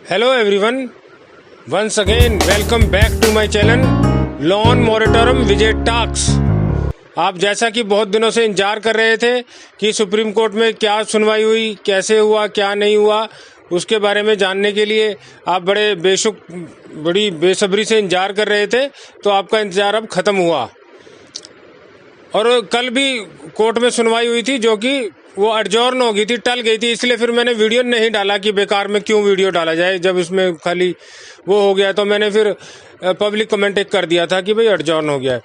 Hello everyone, once again welcome back to my channel loan moratorium Vijay talks. आप जैसा कि बहुत दिनों से इंतजार कर रहे थे कि सुप्रीम कोर्ट में क्या सुनवाई हुई, कैसे हुआ, क्या नहीं हुआ, उसके बारे में जानने के लिए आप बड़ी बेसब्री से इंतजार कर रहे थे, तो आपका इंतजार अब खत्म हुआ। और कल भी कोर्ट में सुनवाई हुई थी जो कि वो अडजॉर्न हो गई थी, टल गई थी, इसलिए फिर मैंने वीडियो नहीं डाला कि बेकार में क्यों वीडियो डाला जाए जब इसमें खाली वो हो गया। तो मैंने फिर पब्लिक कमेंट एक कर दिया था कि भाई अडजॉर्न हो गया है।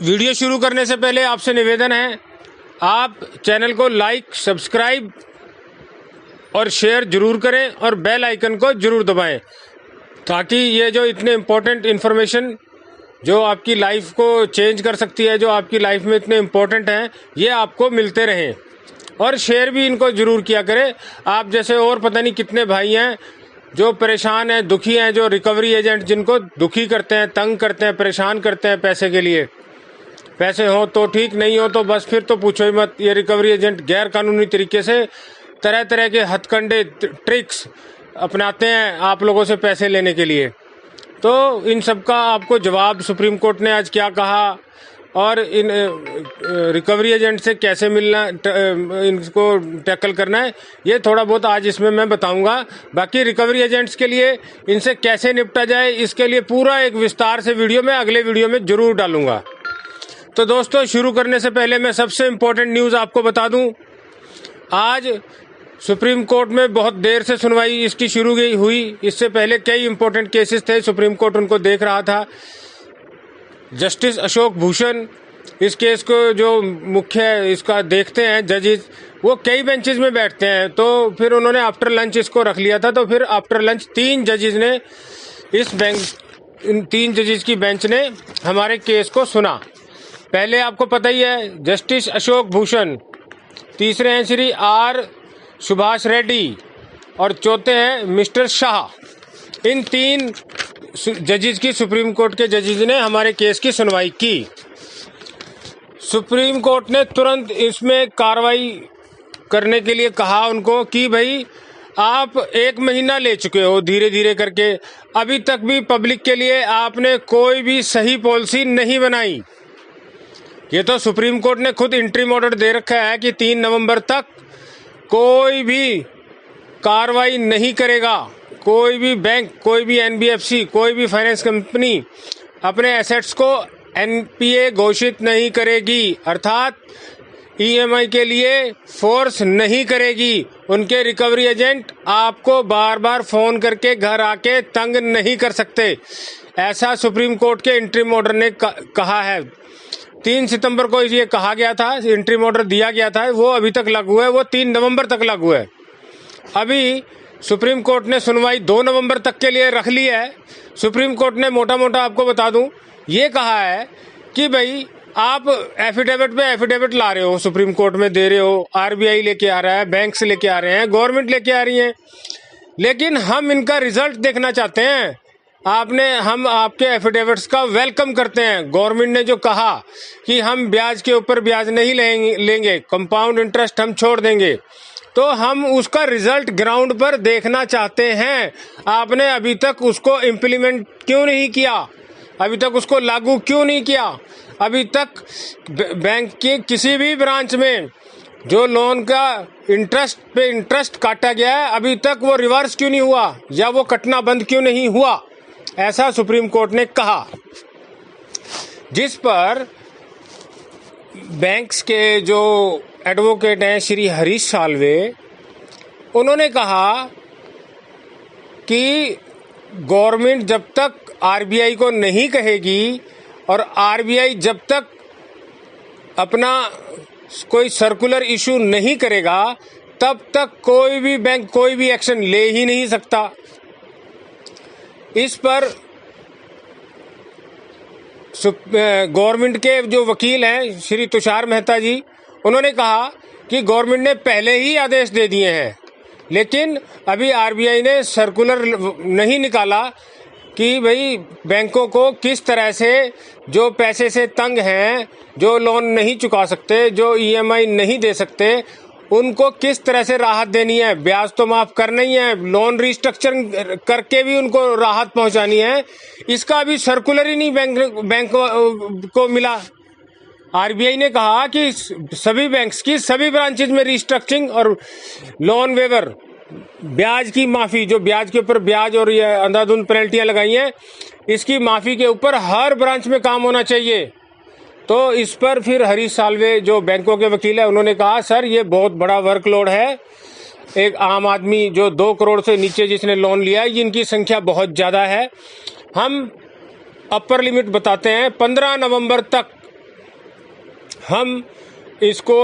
वीडियो शुरू करने से पहले आपसे निवेदन है, आप चैनल को लाइक, सब्सक्राइब और शेयर जरूर करें और बेल आइकन को जरूर दबाएं, ताकि ये जो इतने इम्पोर्टेंट इन्फॉर्मेशन जो आपकी लाइफ को चेंज कर सकती है, जो आपकी लाइफ में इतने इम्पोर्टेंट हैं, ये आपको मिलते रहें। और शेयर भी इनको जरूर किया करें। आप जैसे और पता नहीं कितने भाई हैं जो परेशान हैं, दुखी हैं, जो रिकवरी एजेंट जिनको दुखी करते हैं, तंग करते हैं, परेशान करते हैं पैसे के लिए। पैसे हो तो ठीक, नहीं हो तो बस फिर तो पूछो ही मत। ये रिकवरी एजेंट गैर कानूनी तरीके से तरह तरह के हथकंडे, ट्रिक्स अपनाते हैं आप लोगों से पैसे लेने के लिए। तो इन सब का आपको जवाब सुप्रीम कोर्ट ने आज क्या कहा और इन रिकवरी एजेंट से कैसे मिलना, इनको टैकल करना है, ये थोड़ा बहुत आज इसमें मैं बताऊंगा। बाकी रिकवरी एजेंट्स के लिए इनसे कैसे निपटा जाए, इसके लिए पूरा एक विस्तार से वीडियो मैं अगले वीडियो में जरूर डालूंगा। तो दोस्तों, शुरू करने से पहले मैं सबसे इम्पोर्टेंट न्यूज़ आपको बता दूं। आज सुप्रीम कोर्ट में बहुत देर से सुनवाई इसकी शुरू हुई। इससे पहले कई इंपॉर्टेंट केसेस थे, सुप्रीम कोर्ट उनको देख रहा था। जस्टिस अशोक भूषण इस केस को जो मुख्य इसका देखते हैं जजेस, वो कई बेंचेस में बैठते हैं। तो फिर उन्होंने आफ्टर लंच इसको रख लिया था। तो फिर आफ्टर लंच तीन जजेस की बेंच ने हमारे केस को सुना। पहले आपको पता ही है, जस्टिस अशोक भूषण, तीसरे हैं श्री आर सुभाष रेड्डी और चौथे हैं मिस्टर शाह। इन तीन जजेस की, सुप्रीम कोर्ट के जजेस ने हमारे केस की सुनवाई की। सुप्रीम कोर्ट ने तुरंत इसमें कार्रवाई करने के लिए कहा उनको कि भाई आप 1 महीना ले चुके हो धीरे धीरे करके, अभी तक भी पब्लिक के लिए आपने कोई भी सही पॉलिसी नहीं बनाई। ये तो सुप्रीम कोर्ट ने खुद इंटरिम ऑर्डर दे रखा है कि 3 नवंबर तक कोई भी कार्रवाई नहीं करेगा, कोई भी बैंक, कोई भी एनबीएफसी, कोई भी फाइनेंस कंपनी अपने एसेट्स को एनपीए घोषित नहीं करेगी, अर्थात ईएमआई के लिए फोर्स नहीं करेगी। उनके रिकवरी एजेंट आपको बार बार फोन करके घर आके तंग नहीं कर सकते, ऐसा सुप्रीम कोर्ट के इंटरिम ऑर्डर ने कहा है। 3 सितंबर को ये कहा गया था, इंटरिम ऑर्डर दिया गया था, वो अभी तक लागू है, वो 3 नवंबर तक लागू है। अभी सुप्रीम कोर्ट ने सुनवाई 2 नवंबर तक के लिए रख ली है। सुप्रीम कोर्ट ने मोटा मोटा आपको बता दूं, ये कहा है कि भाई आप एफिडेविट पे एफिडेविट ला रहे हो, सुप्रीम कोर्ट में दे रहे हो, आरबीआई लेके आ रहा है, बैंक से लेके आ रहे हैं, गवर्नमेंट लेके आ रही है, लेकिन हम इनका रिजल्ट देखना चाहते हैं। हम आपके एफिडेविट्स का वेलकम करते हैं। गवर्नमेंट ने जो कहा कि हम ब्याज के ऊपर ब्याज नहीं लेंगे, कंपाउंड इंटरेस्ट हम छोड़ देंगे, तो हम उसका रिजल्ट ग्राउंड पर देखना चाहते हैं। आपने अभी तक उसको इम्प्लीमेंट क्यों नहीं किया, अभी तक उसको लागू क्यों नहीं किया? अभी तक बैंक के किसी भी ब्रांच में जो लोन का इंटरेस्ट पे इंटरेस्ट काटा गया है, अभी तक वो रिवर्स क्यों नहीं हुआ, या वो कटना बंद क्यों नहीं हुआ, ऐसा सुप्रीम कोर्ट ने कहा। जिस पर बैंक्स के जो एडवोकेट हैं श्री हरीश साल्वे, उन्होंने कहा कि गवर्नमेंट जब तक आरबीआई को नहीं कहेगी और आरबीआई जब तक अपना कोई सर्कुलर इशू नहीं करेगा, तब तक कोई भी बैंक कोई भी एक्शन ले ही नहीं सकता। इस पर गवर्नमेंट के जो वकील हैं श्री तुषार मेहता जी, उन्होंने कहा कि गवर्नमेंट ने पहले ही आदेश दे दिए हैं, लेकिन अभी आरबीआई ने सर्कुलर नहीं निकाला कि भाई बैंकों को किस तरह से, जो पैसे से तंग हैं, जो लोन नहीं चुका सकते, जो ईएमआई नहीं दे सकते, उनको किस तरह से राहत देनी है, ब्याज तो माफ करना ही है, लोन रिस्ट्रक्चरिंग करके भी उनको राहत पहुंचानी है, इसका अभी सर्कुलर ही नहीं बैंक को मिला। आरबीआई ने कहा कि सभी बैंक्स की सभी ब्रांचेज में रिस्ट्रक्चरिंग और लोन वेवर, ब्याज की माफी, जो ब्याज के ऊपर ब्याज और ये अंधाधुंध पेनल्टियां लगाई हैं, इसकी माफी के ऊपर हर ब्रांच में काम होना चाहिए। तो इस पर फिर हरीश साल्वे जो बैंकों के वकील है, उन्होंने कहा सर ये बहुत बड़ा वर्कलोड है, एक आम आदमी जो 2 करोड़ से नीचे जिसने लोन लिया है, इनकी संख्या बहुत ज़्यादा है। हम अपर लिमिट बताते हैं 15 नवंबर तक हम इसको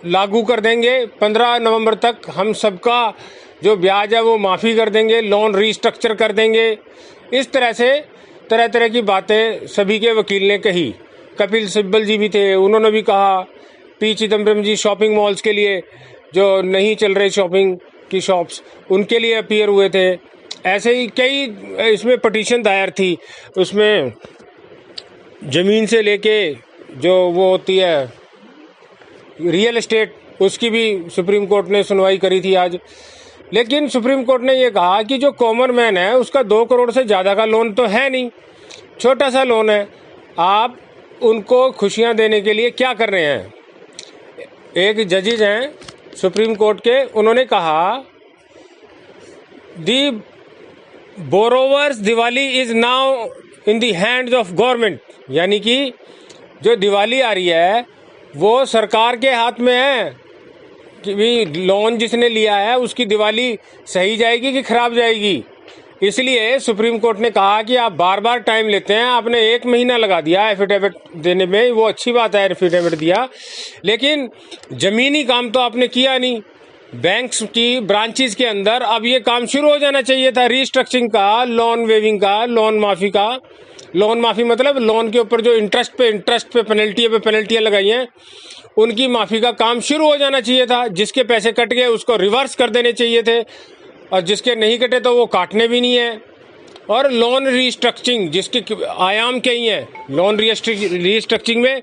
लागू कर देंगे। 15 नवंबर तक हम सबका जो ब्याज है वो माफ़ी कर देंगे, लोन रीस्ट्रक्चर कर देंगे। इस तरह से तरह तरह की बातें सभी के वकील ने कही। कपिल सिब्बल जी भी थे, उन्होंने भी कहा। पी चिदम्बरम जी शॉपिंग मॉल्स के लिए, जो नहीं चल रहे शॉपिंग की शॉप्स, उनके लिए अपीयर हुए थे। ऐसे ही कई इसमें पटिशन दायर थी। उसमें ज़मीन से लेके जो वो होती है रियल एस्टेट, उसकी भी सुप्रीम कोर्ट ने सुनवाई करी थी आज। लेकिन सुप्रीम कोर्ट ने ये कहा कि जो कॉमन मैन है उसका 2 करोड़ से ज़्यादा का लोन तो है नहीं, छोटा सा लोन है, आप उनको खुशियां देने के लिए क्या कर रहे हैं। एक जजेज हैं सुप्रीम कोर्ट के, उन्होंने कहा the borrowers Diwali is now in the hands of government, यानी कि जो दिवाली आ रही है वो सरकार के हाथ में है कि भी लोन जिसने लिया है उसकी दिवाली सही जाएगी कि खराब जाएगी। इसलिए सुप्रीम कोर्ट ने कहा कि आप बार बार टाइम लेते हैं, आपने 1 महीना लगा दिया एफिडेविट देने में, वो अच्छी बात है एफिडेविट दिया, लेकिन जमीनी काम तो आपने किया नहीं। बैंक्स की ब्रांचेस के अंदर अब ये काम शुरू हो जाना चाहिए था, रीस्ट्रक्चरिंग का, लोन वेविंग का, लोन माफी का। लोन माफी मतलब लोन के ऊपर जो इंटरेस्ट पे पेनल्टियां लगाई हैं, उनकी माफी का काम शुरू हो जाना चाहिए था। जिसके पैसे कट गए उसको रिवर्स कर देने चाहिए थे, और जिसके नहीं कटे तो वो काटने भी नहीं है। और लोन रीस्ट्रक्चरिंग जिसके आयाम कई हैं, लोन रीस्ट्रक्चरिंग में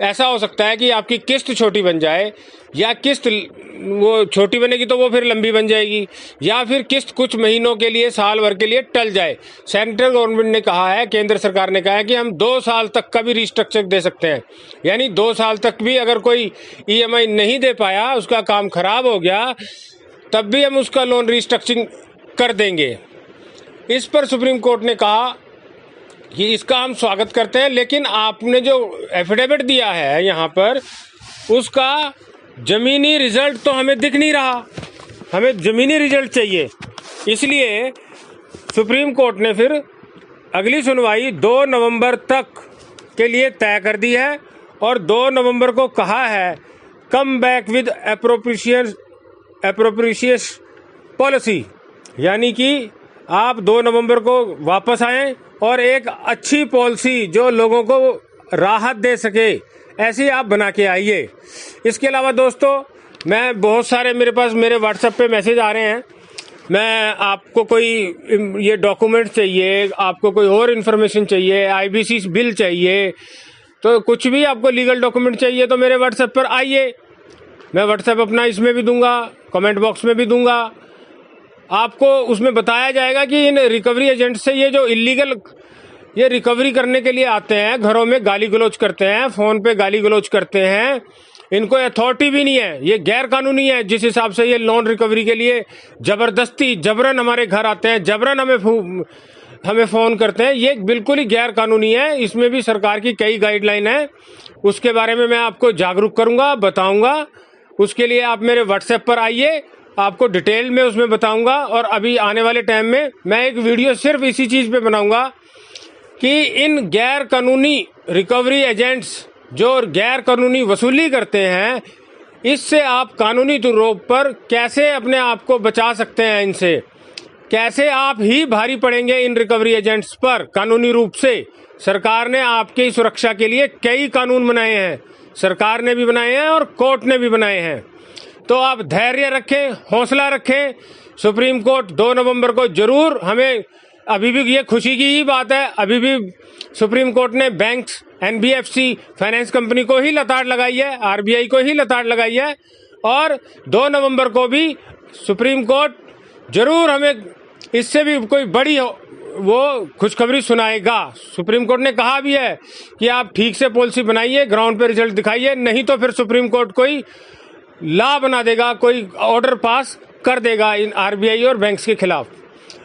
ऐसा हो सकता है कि आपकी किस्त छोटी बन जाए, या किस्त वो छोटी बनेगी तो वो फिर लंबी बन जाएगी, या फिर किस्त कुछ महीनों के लिए, साल भर के लिए टल जाए। सेंट्रल गवर्नमेंट ने कहा है, केंद्र सरकार ने कहा है कि हम 2 साल तक का भी रिस्ट्रक्चर दे सकते हैं, यानी 2 साल तक भी अगर कोई ईएमआई नहीं दे पाया, उसका काम खराब हो गया, तब भी हम उसका लोन रिस्ट्रक्चरिंग कर देंगे। इस पर सुप्रीम कोर्ट ने कहा कि इसका हम स्वागत करते हैं, लेकिन आपने जो एफिडेविट दिया है यहाँ पर, उसका जमीनी रिजल्ट तो हमें दिख नहीं रहा, हमें जमीनी रिजल्ट चाहिए। इसलिए सुप्रीम कोर्ट ने फिर अगली सुनवाई 2 नवंबर तक के लिए तय कर दी है, और 2 नवंबर को कहा है कम बैक विद एप्रोप्रिएशियस पॉलिसी, यानी कि आप 2 नवंबर को वापस आएं और एक अच्छी पॉलिसी जो लोगों को राहत दे सके, ऐसी आप बना के आइए। इसके अलावा दोस्तों, मैं बहुत सारे मेरे पास मेरे व्हाट्सएप पे मैसेज आ रहे हैं, मैं आपको कोई ये डॉक्यूमेंट चाहिए, आपको कोई और इन्फॉर्मेशन चाहिए, आईबीसी बिल चाहिए, तो कुछ भी आपको लीगल डॉक्यूमेंट चाहिए तो मेरे व्हाट्सएप पर आइए। मैं व्हाट्सएप अपना इसमें भी दूंगा, कमेंट बॉक्स में भी दूंगा। आपको उसमें बताया जाएगा कि इन रिकवरी एजेंट से ये जो इलीगल ये रिकवरी करने के लिए आते हैं, घरों में गाली गलौज करते हैं, फोन पे गाली गलौज करते हैं, इनको अथॉरिटी भी नहीं है, ये गैर कानूनी है। जिस हिसाब से ये लोन रिकवरी के लिए जबरदस्ती जबरन हमारे घर आते हैं, जबरन हमें फोन करते हैं, ये बिल्कुल ही गैर कानूनी है। इसमें भी सरकार की कई गाइडलाइन है, उसके बारे में मैं आपको जागरूक करूंगा, बताऊंगा। उसके लिए आप मेरे व्हाट्सएप पर आइए, आपको डिटेल में उसमें बताऊंगा। और अभी आने वाले टाइम में मैं एक वीडियो सिर्फ इसी चीज पे बनाऊंगा कि इन गैर कानूनी रिकवरी एजेंट्स जो गैर कानूनी वसूली करते हैं, इससे आप कानूनी रूप पर कैसे अपने आप को बचा सकते हैं, इनसे कैसे आप ही भारी पड़ेंगे इन रिकवरी एजेंट्स पर कानूनी रूप से। सरकार ने आपकी सुरक्षा के लिए कई कानून बनाए हैं, सरकार ने भी बनाए हैं और कोर्ट ने भी बनाए हैं। तो आप धैर्य रखें, हौसला रखें। सुप्रीम कोर्ट 2 नवंबर को जरूर, हमें अभी भी ये खुशी की ही बात है, अभी भी सुप्रीम कोर्ट ने बैंक्स, एनबीएफसी, फाइनेंस कंपनी को ही लताड़ लगाई है, आरबीआई को ही लताड़ लगाई है, और 2 नवंबर को भी सुप्रीम कोर्ट जरूर हमें इससे भी कोई बड़ी वो खुशखबरी सुनाएगा। सुप्रीम कोर्ट ने कहा भी है कि आप ठीक से पॉलिसी बनाइए, ग्राउंड पे रिजल्ट दिखाइए, नहीं तो फिर सुप्रीम कोर्ट कोई लॉ बना देगा, कोई ऑर्डर पास कर देगा इन आरबीआई और बैंक्स के खिलाफ।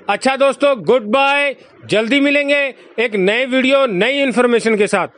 अच्छा दोस्तों, गुड बाय, जल्दी मिलेंगे एक नए वीडियो नई इन्फॉर्मेशन के साथ।